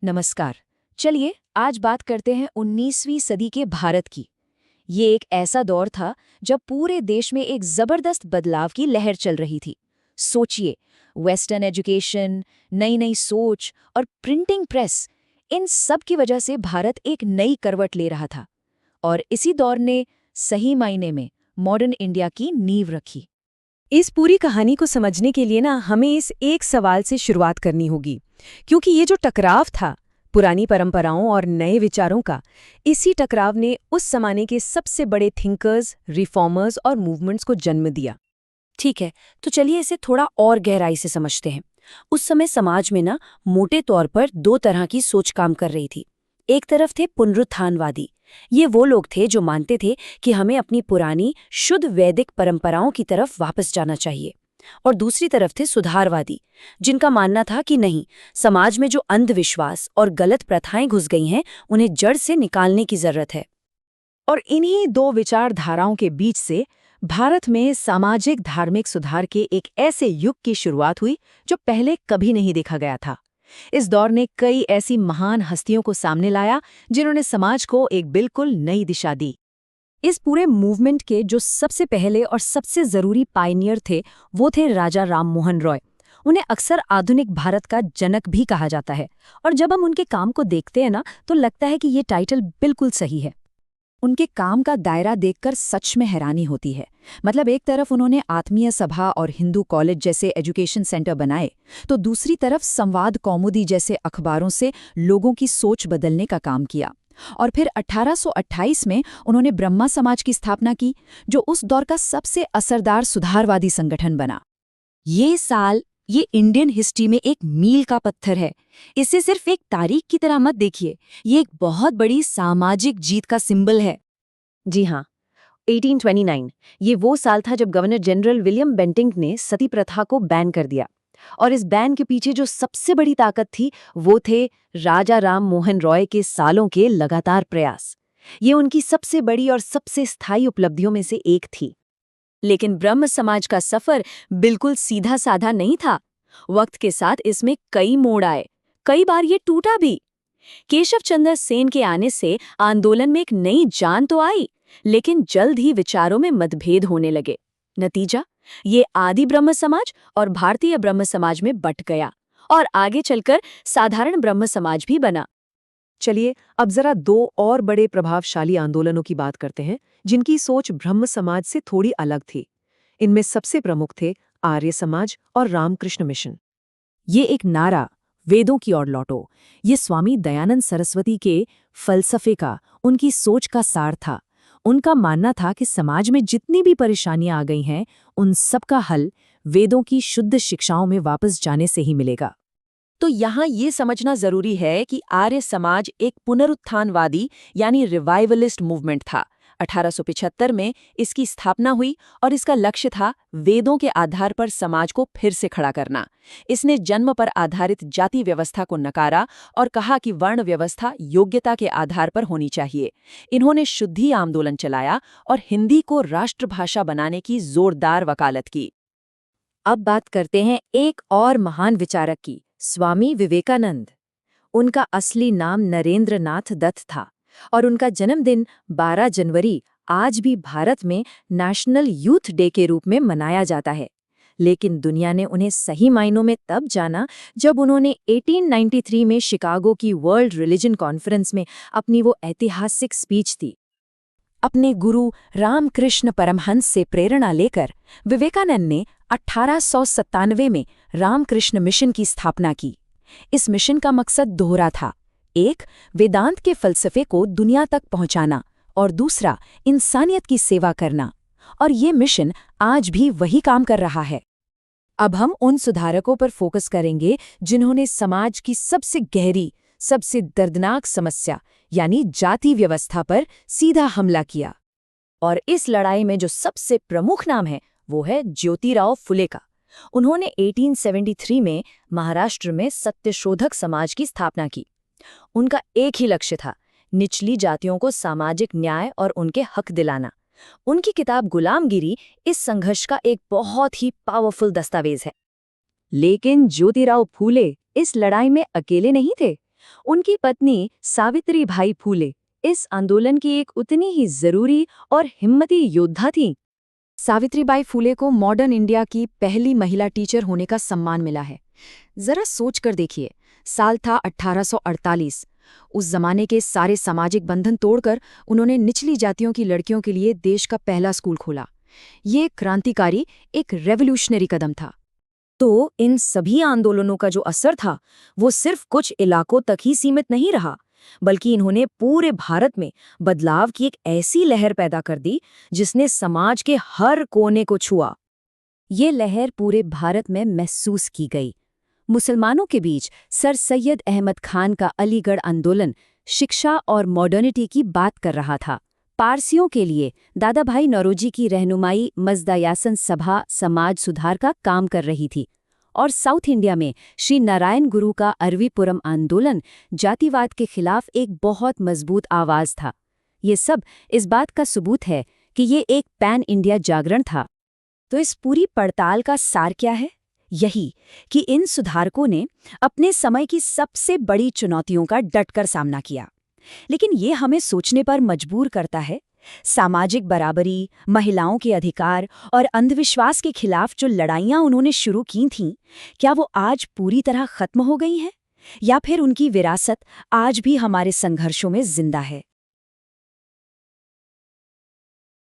नमस्कार। चलिए आज बात करते हैं 19वीं सदी के भारत की। ये एक ऐसा दौर था जब पूरे देश में एक जबरदस्त बदलाव की लहर चल रही थी। सोचिए, वेस्टर्न एजुकेशन, नई नई सोच और प्रिंटिंग प्रेस, इन सब की वजह से भारत एक नई करवट ले रहा था। और इसी दौर ने सही मायने में मॉडर्न इंडिया की नींव रखी। इस पूरी कहानी को समझने के लिए हमें इस एक सवाल से शुरुआत करनी होगी, क्योंकि ये जो टकराव था पुरानी परंपराओं और नए विचारों का, इसी टकराव ने उस जमाने के सबसे बड़े थिंकर्स, रिफॉर्मर्स और मूवमेंट्स को जन्म दिया। ठीक है, तो चलिए इसे थोड़ा और गहराई से समझते हैं। उस समय समाज में मोटे तौर पर दो तरह की सोच काम कर रही थी। एक तरफ थे पुनरुत्थानवादी। ये वो लोग थे जो मानते थे कि हमें अपनी पुरानी शुद्ध वैदिक परंपराओं की तरफ वापस जाना चाहिए। और दूसरी तरफ थे सुधारवादी, जिनका मानना था कि नहीं, समाज में जो अंधविश्वास और गलत प्रथाएं घुस गई हैं, उन्हें जड़ से निकालने की जरूरत है। और इन्हीं दो विचारधाराओं के बीच से भारत में सामाजिक धार्मिक सुधार के एक ऐसे युग की शुरुआत हुई जो पहले कभी नहीं देखा गया था। इस दौर ने कई ऐसी महान हस्तियों को सामने लाया जिन्होंने समाज को एक बिल्कुल नई दिशा दी। इस पूरे मूवमेंट के जो सबसे पहले और सबसे जरूरी पायनियर थे, वो थे राजा राम मोहन रॉय। उन्हें अक्सर आधुनिक भारत का जनक भी कहा जाता है, और जब हम उनके काम को देखते हैं तो लगता है कि ये टाइटल बिल्कुल सही है। उनके काम का दायरा देखकर सच में हैरानी होती है। मतलब एक तरफ उन्होंने आत्मीय सभा और हिंदू कॉलेज जैसे एजुकेशन सेंटर बनाए, तो दूसरी तरफ संवाद कौमुदी जैसे अखबारों से लोगों की सोच बदलने का काम किया। और फिर 1828 में उन्होंने ब्रह्मा समाज की स्थापना की, जो उस दौर का सबसे असरदार सुधारवादी संगठन बना। ये साल ये इंडियन हिस्ट्री में एक मील का पत्थर है। इसे सिर्फ एक तारीख की तरह मत देखिए, ये एक बहुत बड़ी सामाजिक जीत का सिंबल है। जी हाँ, 1829 ये वो साल था जब गवर्नर जनरल विलियम बेंटिंक ने सती प्रथा को बैन कर दिया। और इस बैन के पीछे जो सबसे बड़ी ताकत थी, वो थे राजा राम मोहन रॉय के सालों के लगातार प्रयास। ये उनकी सबसे बड़ी और सबसे स्थायी उपलब्धियों में से एक थी। लेकिन ब्रह्म समाज का सफर बिल्कुल सीधा साधा नहीं था। वक्त के साथ इसमें कई मोड़ आए, कई बार ये टूटा भी। केशव चंद्र सेन के आने से आंदोलन में एक नई जान तो आई, लेकिन जल्द ही विचारों में मतभेद होने लगे। नतीजा, ये आदि ब्रह्म समाज और भारतीय ब्रह्म समाज में बंट गया, और आगे चलकर साधारण ब्रह्म समाज भी बना। चलिए अब जरा दो और बड़े प्रभावशाली आंदोलनों की बात करते हैं, जिनकी सोच ब्रह्म समाज से थोड़ी अलग थी। इनमें सबसे प्रमुख थे आर्य समाज और रामकृष्ण मिशन। ये एक नारा, वेदों की ओर लौटो, ये स्वामी दयानंद सरस्वती के फलसफे का, उनकी सोच का सार था। उनका मानना था कि समाज में जितनी भी परेशानियां आ गई हैं, उन सब का हल वेदों की शुद्ध शिक्षाओं में वापस जाने से ही मिलेगा। तो यहाँ ये समझना जरूरी है कि आर्य समाज एक पुनरुत्थानवादी यानी रिवाइवलिस्ट मूवमेंट था। 1875 में इसकी स्थापना हुई और इसका लक्ष्य था वेदों के आधार पर समाज को फिर से खड़ा करना। इसने जन्म पर आधारित जाति व्यवस्था को नकारा और कहा कि वर्ण व्यवस्था योग्यता के आधार पर होनी चाहिए। इन्होंने शुद्धि आंदोलन चलाया और हिंदी को राष्ट्रभाषा बनाने की जोरदार वकालत की। अब बात करते हैं एक और महान विचारक की, स्वामी विवेकानंद। उनका असली नाम नरेंद्र नाथ दत्त था और उनका जन्मदिन 12 जनवरी आज भी भारत में नेशनल यूथ डे के रूप में मनाया जाता है। लेकिन दुनिया ने उन्हें सही मायनों में तब जाना जब उन्होंने 1893 में शिकागो की वर्ल्ड रिलीजन कॉन्फ्रेंस में अपनी वो ऐतिहासिक स्पीच दी। अपने गुरु रामकृष्ण परमहंस से प्रेरणा लेकर विवेकानंद ने 1897 में रामकृष्ण मिशन की स्थापना की। इस मिशन का मकसद दोहरा था, एक, वेदांत के फलसफे को दुनिया तक पहुंचाना, और दूसरा, इंसानियत की सेवा करना। और ये मिशन आज भी वही काम कर रहा है। अब हम उन सुधारकों पर फोकस करेंगे जिन्होंने समाज की सबसे गहरी, सबसे दर्दनाक समस्या यानी जाति व्यवस्था पर सीधा हमला किया। और इस लड़ाई में जो सबसे प्रमुख नाम है, वो है ज्योतिराव फुले का। उन्होंने 1873 में महाराष्ट्र में सत्यशोधक समाज की स्थापना की। उनका एक ही लक्ष्य था, निचली जातियों को सामाजिक न्याय और उनके हक दिलाना। उनकी किताब गुलामगिरी इस संघर्ष का एक बहुत ही पावरफुल दस्तावेज है। लेकिन ज्योतिराव फूले इस लड़ाई में अकेले नहीं थे। उनकी पत्नी सावित्रीबाई फूले इस आंदोलन की एक उतनी ही जरूरी और हिम्मती योद्धा थी। सावित्रीबाई फूले को मॉडर्न इंडिया की पहली महिला टीचर होने का सम्मान मिला है। जरा सोच कर देखिए, साल था 1848। उस जमाने के सारे सामाजिक बंधन तोड़कर उन्होंने निचली जातियों की लड़कियों के लिए देश का पहला स्कूल खोला। ये क्रांतिकारी, एक रेवोल्यूशनरी कदम था। तो इन सभी आंदोलनों का जो असर था वो सिर्फ कुछ इलाकों तक ही सीमित नहीं रहा, बल्कि इन्होंने पूरे भारत में बदलाव की एक ऐसी लहर पैदा कर दी जिसने समाज के हर कोने को छुआ। ये लहर पूरे भारत में महसूस की गई। मुसलमानों के बीच सर सैयद अहमद खान का अलीगढ़ आंदोलन शिक्षा और मॉडर्निटी की बात कर रहा था। पारसियों के लिए दादा भाई नौरोजी की रहनुमाई मजदा-यासन सभा समाज सुधार का काम कर रही थी, और साउथ इंडिया में श्री नारायण गुरु का अरवीपुरम आंदोलन जातिवाद के खिलाफ एक बहुत मजबूत आवाज था। ये सब इस बात का सबूत है कि ये एक पैन इंडिया जागरण था। तो इस पूरी पड़ताल का सार क्या है? यही कि इन सुधारकों ने अपने समय की सबसे बड़ी चुनौतियों का डटकर सामना किया। लेकिन ये हमें सोचने पर मजबूर करता है, सामाजिक बराबरी, महिलाओं के अधिकार और अंधविश्वास के खिलाफ जो लड़ाइयां उन्होंने शुरू की थीं, क्या वो आज पूरी तरह खत्म हो गई हैं? या फिर उनकी विरासत आज भी हमारे संघर्षों में जिंदा है?